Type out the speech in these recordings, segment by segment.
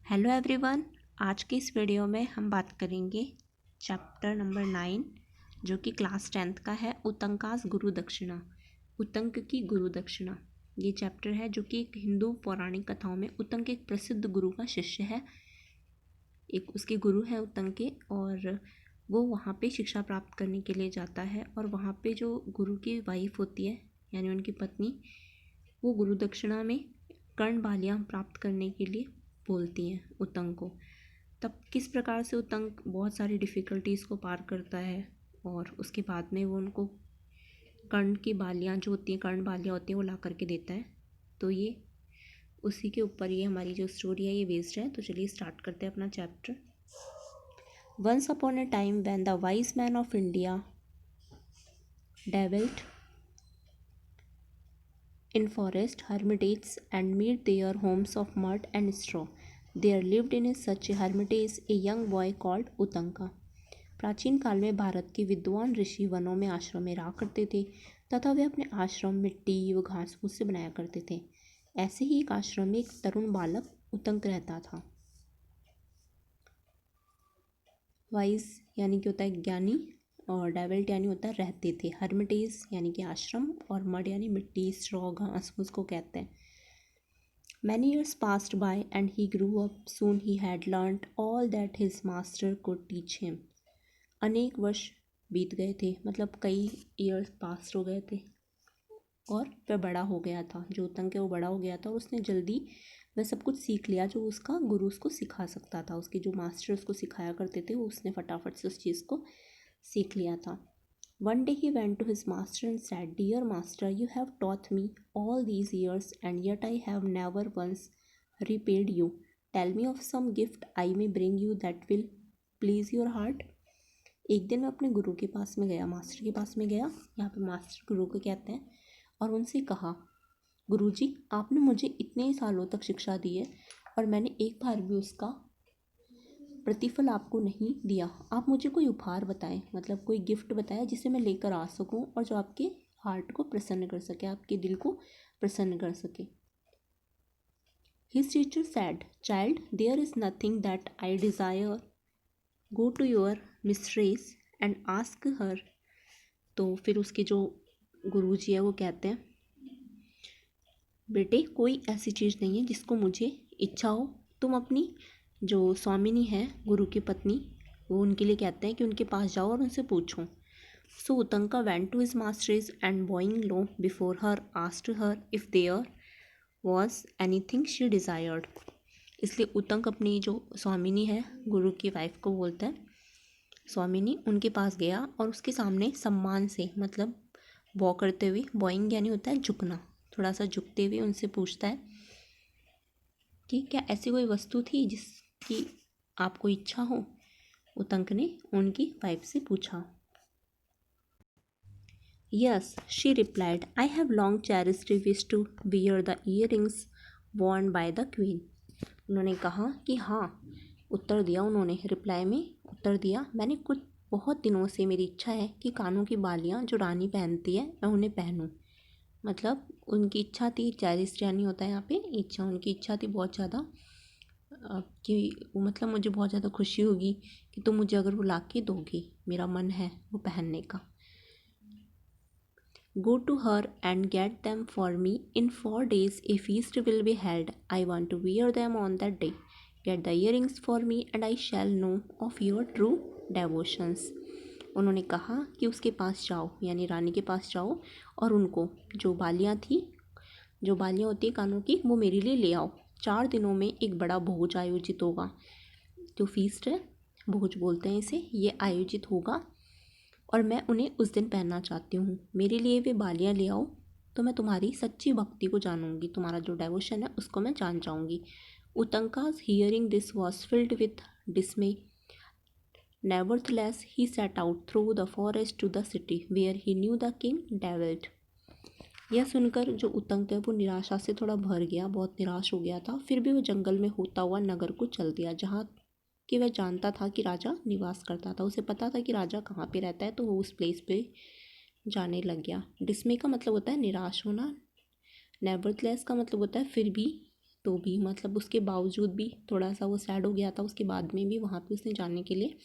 Hello everyone. आज के इस वीडियो में हम बात करेंगे चैप्टर नंबर 9 जो कि क्लास 10th का है, उतंकास गुरु दक्षिणा। उतंक की गुरु दक्षिणा ये चैप्टर है जो कि एक हिंदू पौराणिक कथाओं में उतंक एक प्रसिद्ध गुरु का शिष्य है। एक उसके गुरु है उतंक के, और वो वहाँ पे शिक्षा प्राप्त करने के लिए जाता है। और वहाँ पे जो गुरु की वाइफ होती है यानी उनकी पत्नी, वो गुरु दक्षिणा में कर्ण बालियाँ प्राप्त करने के लिए बोलती हैं उतंक को। तब किस प्रकार से उतंक बहुत सारी डिफ़िकल्टीज़ को पार करता है और उसके बाद में वो उनको कर्ण की बालियाँ जो होती हैं, कर्ण बालियाँ होती हैं, वो ला करके देता है। तो ये उसी के ऊपर ये हमारी जो स्टोरी है ये बेस्ड है। तो चलिए स्टार्ट करते हैं अपना chapter. Once upon a time when the wise man of India dwelled in forest hermitages and made their homes of mud and straw. There lived in such a hermitage a young boy called उतंका। प्राचीन काल में भारत के विद्वान ऋषि वनों में आश्रम में रहा करते थे तथा वे अपने आश्रम मिट्टी व घास फूस से बनाया करते थे। ऐसे ही एक आश्रम में एक तरुण बालक उतंक रहता था। वाइज यानी कि होता है ज्ञानी, और डेवल्ट यानी होता है रहते थे, हर्मिटेज यानी कि आश्रम, और मड यानी मिट्टी, स्ट्रॉ घास उसको कहते हैं। Many years passed by and he grew up, soon he had learned all that his master could teach him. अनेक वर्ष बीत गए थे, मतलब कई ईयर्स पास हो गए थे और वह बड़ा हो गया था। जो उतंक है वो बड़ा हो गया था और उसने जल्दी वह सब कुछ सीख लिया जो उसका गुरु उसको सिखा सकता था। उसके जो मास्टर उसको सिखाया करते थे वो उसने फटाफट से उस चीज़ को सीख लिया था। One day he went to his master and said, dear master, you have taught me all these years and yet I have never once repaid you. Tell me of some gift I may bring you that will please your heart. एक दिन मैं अपने गुरु के पास में गया, master के पास में गया, यहाँ पे मास्टर गुरु को कहते हैं, और उनसे कहा, गुरुजी, आपने मुझे इतने सालों तक शिक्षा दी है और मैंने एक बार भी उसका प्रतिफल आपको नहीं दिया। आप मुझे कोई उपहार बताएं, मतलब कोई गिफ्ट बताएं जिसे मैं लेकर आ सकूं और जो आपके हार्ट को प्रसन्न कर सके, आपके दिल को प्रसन्न कर सके। His teacher said, child, there is nothing that I desire. Go to your mistress and ask her. तो फिर उसके जो गुरुजी है वो कहते हैं, बेटे, कोई ऐसी चीज़ नहीं है जिसको मुझे इच्छा हो। तुम अपनी जो स्वामिनी है, गुरु की पत्नी, वो उनके लिए कहते हैं कि उनके पास जाओ और उनसे पूछो। So Utanka went to his masters and bowing low before her asked her if there was anything she desired. इसलिए उतंक अपनी जो स्वामिनी है, गुरु की वाइफ को बोलता है स्वामिनी, उनके पास गया और उसके सामने सम्मान से, मतलब बॉ करते हुए, बॉइंग यानी होता है झुकना, थोड़ा सा झुकते हुए उनसे पूछता है कि क्या ऐसी कोई वस्तु थी जिसकी आपको इच्छा हो। उतंक ने उनकी वाइफ से पूछा। Yes, she replied, I have long cherished wish to wear the earrings worn by the queen. उन्होंने कहा कि हाँ, उत्तर दिया, उन्होंने रिप्लाई में उत्तर दिया, मैंने कुछ बहुत दिनों से मेरी इच्छा है कि कानों की बालियाँ जो रानी पहनती है मैं उन्हें पहनूं। मतलब उनकी इच्छा थी, चेरिस्ड यानी होता है यहाँ पे इच्छा, उनकी इच्छा थी बहुत ज़्यादा कि मतलब मुझे बहुत ज़्यादा खुशी होगी कि तुम मुझे अगर वो ला के दोगी, मेरा मन है वो पहनने का। Go to her and get them for me, in 4 days a feast will be held, I want to wear them on that day, get the earrings for me and I shall know of your true devotions. उन्होंने कहा कि उसके पास जाओ, यानी रानी के पास जाओ, और उनको जो बालियाँ थी, जो बालियाँ होती है कानों की, वो मेरे लिए ले आओ। 4 दिनों में एक बड़ा भोज आयोजित होगा, जो फीस्ट है, भोज बोलते हैं इसे, ये आयोजित होगा और मैं उन्हें उस दिन पहनना चाहती हूँ। मेरे लिए वे बालियाँ ले आओ तो मैं तुम्हारी सच्ची भक्ति को जानूंगी, तुम्हारा जो डेवोशन है उसको मैं जान जाऊँगी। उतंका's hearing this was filled with dismay. Nevertheless, he set out through the forest to the city where he knew the king dwelt. यह सुनकर जो उतंक है वो निराशा से थोड़ा भर गया, बहुत निराश हो गया था। फिर भी वो जंगल में होता हुआ नगर को चल दिया जहाँ कि वह जानता था कि राजा निवास करता था। उसे पता था कि राजा कहाँ पे रहता है, तो वो उस प्लेस पे जाने लग गया। डिस्मे का मतलब होता है निराश होना, नेवरथलेस का मतलब होता है फिर भी, तो भी मतलब उसके बावजूद भी थोड़ा सा वो सैड हो गया था, उसके बाद में भी वहाँ पे उसने जाने के लिए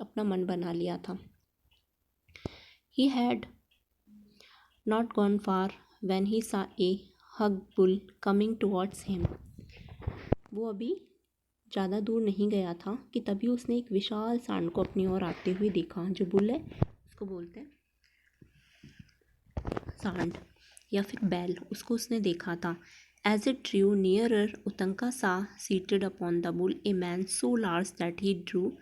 अपना मन बना लिया था। He had not gone far when he सा ए हग बुल कमिंग टुवर्ड्स हिम। वो अभी ज़्यादा दूर नहीं गया था कि तभी उसने एक विशाल सांड को अपनी ओर आते हुए देखा। जो बुल है उसको बोलते हैं सांड या फिर बैल, उसको उसने देखा था। As it drew nearer Utanka saw seated upon the bull a man so large that he drew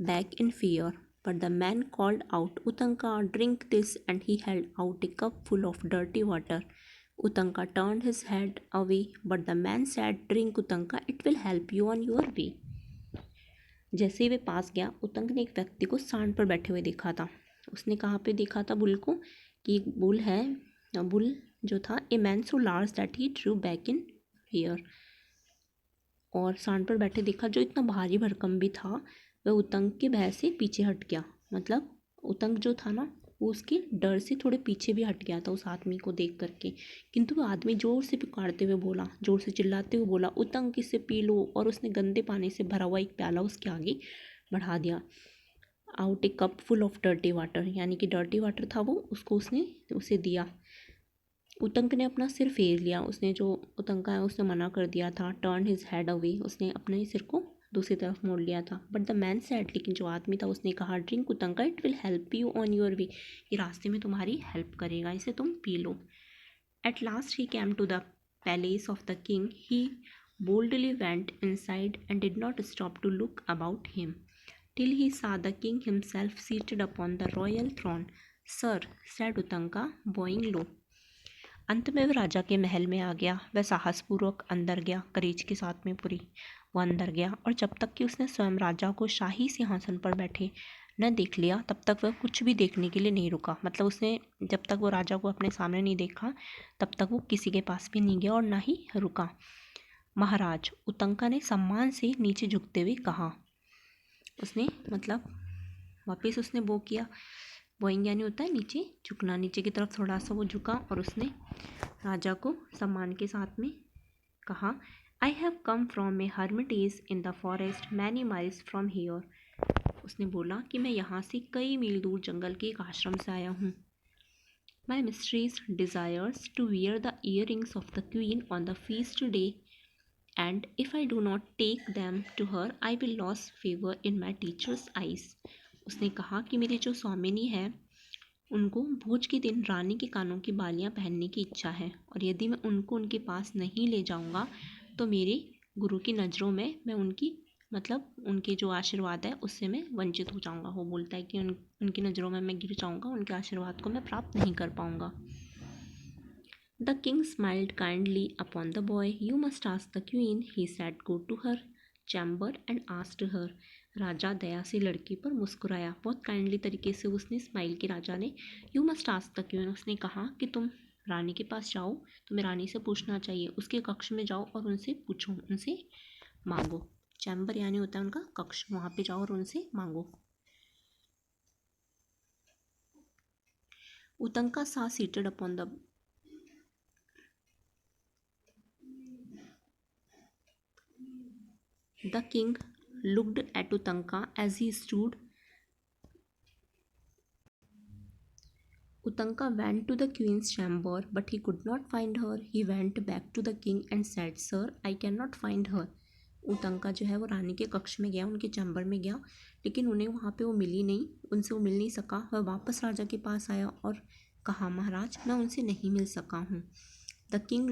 back in fear, but the man called out Utanka drink this and he held out a cup full of dirty water. Utanka turned his head away, but the man said, "Drink, Utanka, it will help you on your way." जैसे ही वे पास गया, उतंक ने एक व्यक्ति को सांड पर बैठे हुए देखा था। उसने कहाँ पे देखा था बुल को? कि एक बुल है, बुल जो था, ए man so large that he drew back in here, और सांड पर बैठे देखा जो इतना भारी भरकम भी था, वह उतंक के भय से पीछे हट गया। मतलब उतंक जो था ना, वो उसके डर से थोड़े पीछे भी हट गया था उस आदमी को देख करके। किंतु वो आदमी जोर से पुकारते हुए बोला, जोर से चिल्लाते हुए बोला, उतंक इसे पी लो, और उसने गंदे पानी से भरा हुआ एक प्याला उसके आगे बढ़ा दिया। Out a cup full of dirty water, यानी कि डर्टी वाटर था वो, उसको उसने उसे दिया। उतंक ने अपना सिर फेर लिया, उसने जो उतंका है उसने मना कर दिया था। टर्न हिज हेड अवे, उसने अपने सिर को दूसरी तरफ मोड़ लिया था। बट द मैन सेड, लेकिन जो आदमी था उसने कहा, drink Utanka, it will help you on your way, ये रास्ते में तुम्हारी हेल्प करेगा, इसे तुम पी लो। At last he came to the palace of the king. He boldly went inside and did not stop to look about him till he saw the king himself seated upon the royal throne. Sir, said Utanka, bowing low. अंत में वह राजा के महल में आ गया। वह साहसपूर्वक अंदर गया, करेज के साथ में पूरी वो अंदर गया, और जब तक कि उसने स्वयं राजा को शाही सिंहासन पर बैठे न देख लिया, तब तक वह कुछ भी देखने के लिए नहीं रुका। मतलब उसने जब तक वो राजा को अपने सामने नहीं देखा, तब तक वो किसी के पास भी नहीं गया और ना ही रुका। महाराज, उतंका ने सम्मान से नीचे झुकते हुए कहा। उसने मतलब वापस उसने वो किया, बोइंग यानी होता है नीचे झुकना, नीचे की तरफ थोड़ा सा वो झुका और उसने राजा को सम्मान के साथ में कहा, आई have come from A Hermitage in the forest many miles from here. उसने बोला कि मैं यहाँ से कई मील दूर जंगल के एक आश्रम से आया हूँ। My mistress desires to wear the earrings of the queen on the feast day, and if I do not take them to her I will lose favour in my teacher's eyes. उसने कहा कि मेरी जो स्वामिनी है, उनको भोज के दिन रानी के कानों की बालियां पहनने की इच्छा है, और यदि मैं उनको उनके पास नहीं ले जाऊंगा तो मेरे गुरु की नज़रों में मैं उनकी मतलब उनके जो आशीर्वाद है उससे मैं वंचित हो जाऊंगा। वो बोलता है कि उनकी नज़रों में मैं गिर जाऊंगा, उनके आशीर्वाद को मैं प्राप्त नहीं कर पाऊंगा। The king smiled kindly upon the boy. You must ask the queen, he said, go to her chamber and asked her. राजा दया से लड़के पर मुस्कुराया। बहुत काइंडली तरीके से उसने स्माइल की राजा ने। You must ask the queen, उसने कहा कि तुम रानी के पास जाओ, तुम्हें रानी से पूछना चाहिए, उसके कक्ष में जाओ और उनसे पूछो, उनसे मांगो। चैम्बर यानी होता है उनका कक्ष, वहाँ पे जाओ और उनसे मांगो। उतंका saw seated upon the The king looked at Utanka as he stood. Utanka went to the queen's chamber, but he could not find her. He went back to the king and said, "Sir, I cannot find her." उतंका जो है वो रानी के कक्ष में गया, उनके chamber में गया, लेकिन उन्हें वहाँ पे वो मिली नहीं, उनसे वो मिल नहीं सका। वह वापस राजा के पास आया और कहा, महाराज, मैं उनसे नहीं मिल सका हूँ। The king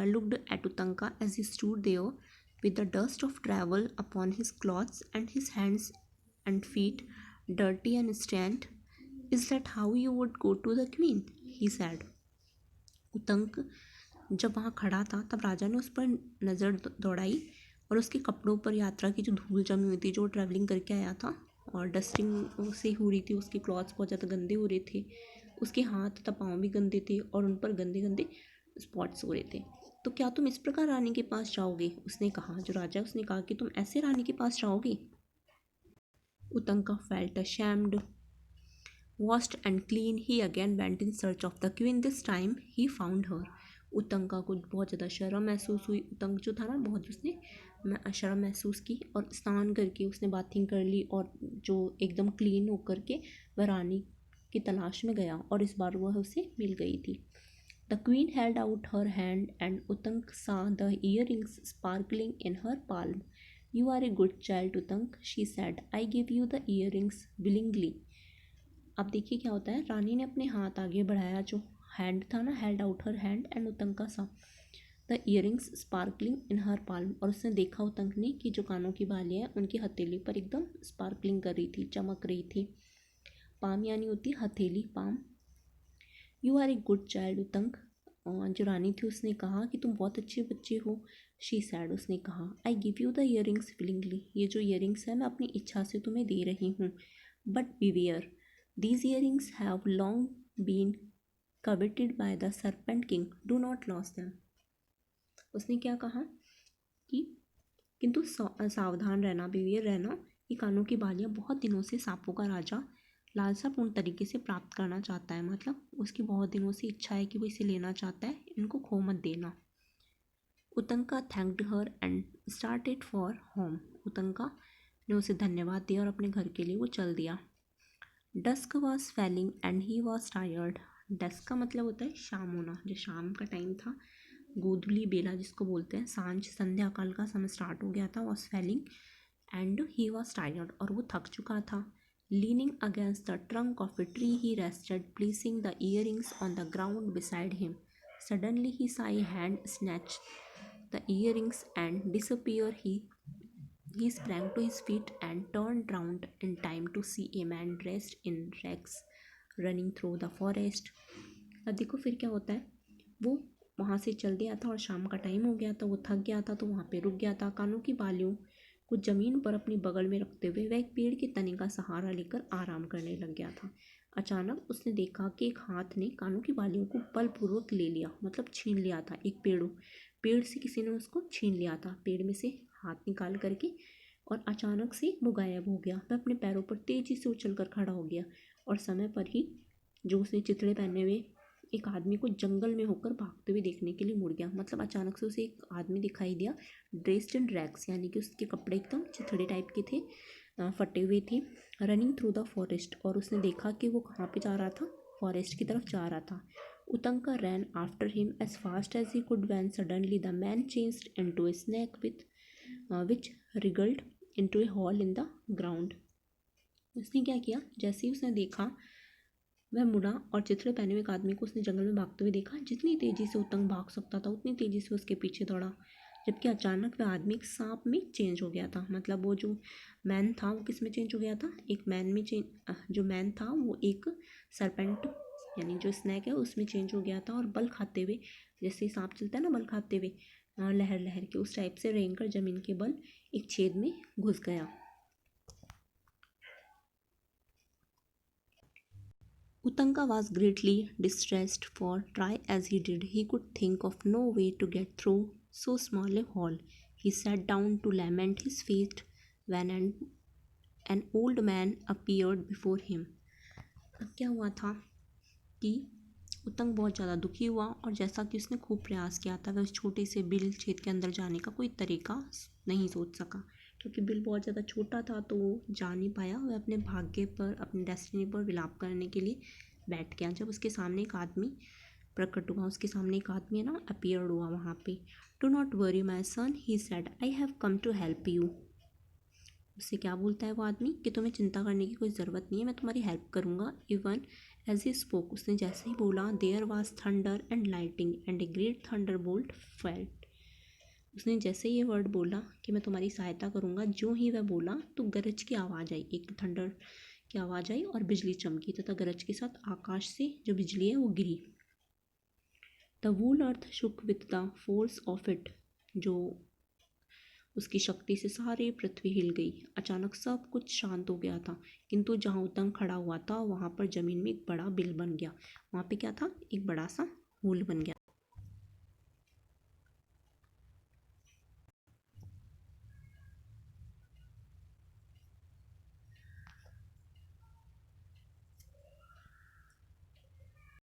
looked at Utanka as he stood there with the dust of travel upon his clothes and his hands and feet dirty and stained. Is that how you would go to the queen? He said. उतंक जब वहाँ खड़ा था तब राजा ने उस पर नज़र दौड़ाई और उसके कपड़ों पर यात्रा की जो धूल जमी हुई थी, जो ट्रैवलिंग करके आया था और डस्टिंग से हो रही थी, उसके क्लॉथ्स बहुत ज़्यादा गंदे हो रहे थे, उसके हाथ तथा पाँव भी गंदे थे और उन पर गंदे गंदे स्पॉट्स हो रहे थे। तो क्या तुम इस प्रकार रानी के पास जाओगे? उसने कहा, जो राजा उसने कहा कि तुम ऐसे रानी के पास जाओगे? उतंका felt ashamed. Washed and clean, he again went in search of the queen. This time he found her. उतंका को बहुत ज़्यादा शर्म महसूस हुई। उतंक जो था ना, बहुत उसने शर्म महसूस की और स्नान करके उसने बाथिंग कर ली और जो एकदम क्लीन होकर के वह रानी की तलाश में गया और इस बार वह उसे मिल गई थी। The queen held out her hand and Utank saw the earrings sparkling in her palm. You are a good child, Utank, she said. I give you the earrings willingly. अब देखिए क्या होता है, रानी ने अपने हाथ आगे बढ़ाया, जो हैंड था ना, held out her hand and Utanka का saw the earrings sparkling in her palm, और उसने देखा उतंक ने कि जो कानों की बालियाँ हैं उनकी हथेली पर एकदम स्पार्कलिंग कर रही थी, चमक रही थी। पाम यानी होती हथेली, palm. You are a good child Utanka, जो रानी थी उसने कहा कि तुम बहुत अच्छे बच्चे हो। शी सैड, उसने कहा, I give you the earrings willingly, ये जो इयरिंग्स है मैं अपनी इच्छा से तुम्हें दे रही हूँ। But beware, these earrings have long been coveted by the serpent king, do not lose them. उसने क्या कहा कि किंतु सावधान रहना, बीवियर रहना, ये कानों की बालियाँ बहुत दिनों से सांपों का राजा लालसापूर्ण तरीके से प्राप्त करना चाहता है, मतलब उसकी बहुत दिनों से इच्छा है कि वो इसे लेना चाहता है, इनको खो मत देना। Utanka thanked her and started for home, Utanka ने उसे धन्यवाद दिया और अपने घर के लिए वो चल दिया। Dusk was falling and he was tired, dusk का मतलब होता है शाम होना, जो शाम का टाइम था, गोधूली बेला जिसको बोलते हैं, सांझ संध्या काल का समय स्टार्ट हो गया था, was falling and he was tired, और वो थक चुका था। Leaning against the trunk of a tree, he rested, placing the earrings on the ground beside him. Suddenly, he saw a hand snatch the earrings and disappear. He sprang to his feet and turned round in time to see a man dressed in rags running through the forest. अब देखो फिर क्या होता है, वो वहाँ से चल दिया था और शाम का टाइम हो गया था, वो थक गया था तो वहाँ पे रुक गया था। कानों की बालियों को जमीन पर अपनी बगल में रखते हुए वह एक पेड़ के तने का सहारा लेकर आराम करने लग गया था। अचानक उसने देखा कि एक हाथ ने कानों की बालियों को बलपूर्वक ले लिया, मतलब छीन लिया था। एक पेड़ से किसी ने उसको छीन लिया था, पेड़ में से हाथ निकाल करके, और अचानक से वो गायब हो गया। वह अपने पैरों पर तेजी से उछलकर खड़ा हो गया और समय पर ही जो उसने चिथड़े पहने हुए एक आदमी को जंगल में होकर भागते हुए देखने के लिए मुड़ गया। मतलब अचानक से उसे एक आदमी दिखाई दिया, ड्रेस्ड इन रैग्स, यानी कि उसके कपड़े एकदम चिथड़े टाइप के थे, फटे हुए थे, रनिंग थ्रू द फॉरेस्ट, और उसने देखा कि वो कहाँ पे जा रहा था, फॉरेस्ट की तरफ जा रहा था। Utanka ran after him as fast as he could when suddenly the man changed into a snake which wriggled into a hole in the ground. उसने क्या किया, जैसे ही उसने देखा वह मुड़ा और चिथड़े पहने हुए एक आदमी को उसने जंगल में भागते हुए देखा। जितनी तेजी से उतंग भाग सकता था उतनी तेजी से उसके पीछे दौड़ा, जबकि अचानक वह आदमी एक सांप में चेंज हो गया था। मतलब वो जो मैन था वो किस में चेंज हो गया था, एक मैन में जो मैन था वो एक सरपेंट यानी जो स्नैक है उसमें चेंज हो गया था, और बल खाते हुए, जैसे सांप चलता है ना बल खाते हुए, लहर लहर के, उस टाइप से रेंग कर जमीन के बल एक छेद में घुस गया। Utanka was greatly distressed, for try as he did, he could think of no way to get through so small a hole. He sat down to lament his fate when an old man appeared before him. अब क्या हुआ था कि उतंग बहुत ज़्यादा दुखी हुआ, और जैसा कि उसने खूब प्रयास किया था वह उस छोटे से बिल छेद के अंदर जाने का कोई तरीका नहीं सोच सका, क्योंकि बिल बहुत ज़्यादा छोटा था तो वो जा नहीं पाया। वह अपने भाग्य पर, अपनी डेस्टिनी पर विलाप करने के लिए बैठ गया। जब उसके सामने एक आदमी प्रकट हुआ, उसके सामने एक आदमी है ना अपीयर्ड हुआ वहाँ पे। Do not worry my son, he said, I have come to help you. उससे क्या बोलता है वो आदमी कि तुम्हें चिंता करने की कोई ज़रूरत नहीं है, मैं तुम्हारी हेल्प करूँगा। इवन एज ही स्पोक, उसने जैसे ही बोला, there was thunder and lighting and a great thunderbolt felt. उसने जैसे ये वर्ड बोला कि मैं तुम्हारी सहायता करूँगा, जो ही वह बोला तो गरज की आवाज़ आई, एक थंडर की आवाज़ आई और बिजली चमकी, तथा गरज के साथ आकाश से जो बिजली है वो गिरी। The whole earth shook with the force of it, जो उसकी शक्ति से सारी पृथ्वी हिल गई। अचानक सब कुछ शांत हो गया था, किंतु जहाँ उतंग खड़ा हुआ था वहाँ पर जमीन में एक बड़ा बिल बन गया। वहाँ पे क्या था, एक बड़ा सा होल बन गया।